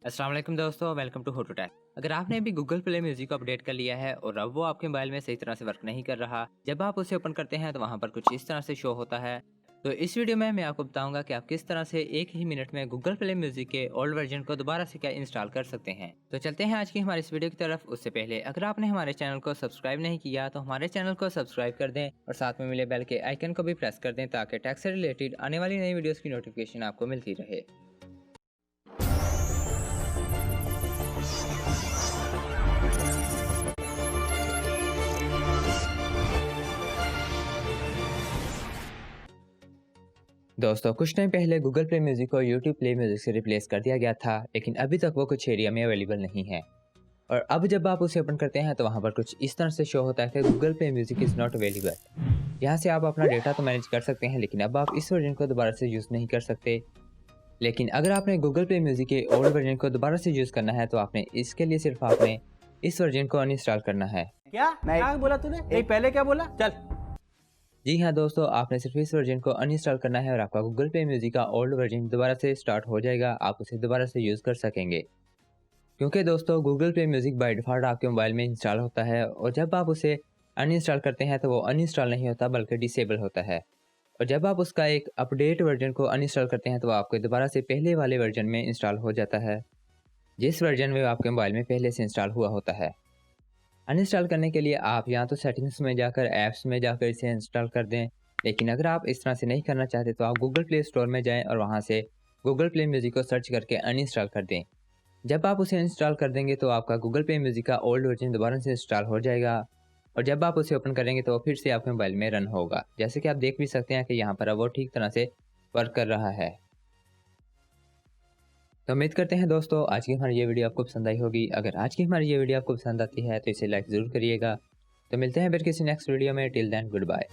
अस्सलाम वालेकुम दोस्तों, welcome to how to tech. अगर आपने अभी गूगल प्ले म्यूजिक को अपडेट कर लिया है और अब वो आपके मोबाइल में सही तरह से वर्क नहीं कर रहा, जब आप उसे ओपन करते हैं तो वहां पर कुछ इस तरह से शो होता है। तो इस वीडियो में मैं आपको बताऊंगा कि आप किस तरह से एक ही मिनट में गूगल प्ले म्यूजिक के ओल्ड वर्जन को दोबारा से क्या इंस्टॉल कर सकते हैं। तो चलते हैं आज की हमारे इस वीडियो की तरफ। उससे पहले अगर आपने हमारे चैनल को सब्सक्राइब नहीं किया तो हमारे चैनल को सब्सक्राइब कर दें और साथ में मिले बेल के आइकन को भी प्रेस कर दें ताकि टैक्स से रिलेटेड आने वाली नई वीडियोस की नोटिफिकेशन आपको मिलती रहे। दोस्तों, कुछ टाइम पहले गूगल प्ले म्यूजिक को यूट्यूब प्ले म्यूजिक से रिप्लेस कर दिया गया था, लेकिन अभी तक वो कुछ एरिया में अवेलेबल नहीं है। और अब जब आप उसे ओपन करते हैं तो वहाँ पर कुछ इस तरह से शो होता है कि Google play music is not available. यहाँ से आप अपना डेटा तो मैनेज कर सकते हैं, लेकिन अब आप इस वर्जन को दोबारा से यूज़ नहीं कर सकते। लेकिन अगर आपने गूगल प्ले म्यूजिक के ओल्ड वर्जन को दोबारा से यूज़ करना है तो आपने इसके लिए सिर्फ आपने इस वर्जन को अनइंस्टॉल करना है। क्या बोला तूने? नहीं, पहले क्या बोला? चल। जी हाँ दोस्तों, आपने सिर्फ इस वर्जन को अनइंस्टॉल करना है और आपका गूगल प्ले म्यूजिक का ओल्ड वर्जन दोबारा से स्टार्ट हो जाएगा। आप उसे दोबारा से यूज़ कर सकेंगे, क्योंकि दोस्तों Google play music by default आपके मोबाइल में इंस्टॉल होता है और जब आप उसे अनइंस्टॉल करते हैं तो वो अनइंस्टॉल नहीं होता बल्कि डिसेबल होता है। और जब आप उसका एक अपडेट वर्जन को अनइंस्टॉल करते हैं तो वो आपके दोबारा से पहले वाले वर्जन में इंस्टॉल हो जाता है, जिस वर्जन में आपके मोबाइल में पहले से इंस्टॉल हुआ होता है। अनइंस्टॉल करने के लिए आप या तो सेटिंग्स में जाकर ऐप्स में जाकर इसे इंस्टॉल कर दें, लेकिन अगर आप इस तरह से नहीं करना चाहते तो आप गूगल प्ले स्टोर में जाएं और वहां से गूगल प्ले म्यूजिक को सर्च करके अनइंस्टॉल कर दें। जब आप उसे इंस्टॉल कर देंगे तो आपका गूगल प्ले म्यूजिक का ओल्ड वर्जन दोबारा से इंस्टॉल हो जाएगा और जब आप उसे ओपन करेंगे तो वो फिर से आपके मोबाइल में रन होगा। जैसे कि आप देख भी सकते हैं कि यहाँ पर अब वो ठीक तरह से वर्क कर रहा है। तो उम्मीद करते हैं दोस्तों आज की हमारी ये वीडियो आपको पसंद आई होगी। अगर आज की हमारी ये वीडियो आपको पसंद आती है तो इसे लाइक ज़रूर करिएगा। तो मिलते हैं फिर किसी नेक्स्ट वीडियो में। Till then good bye.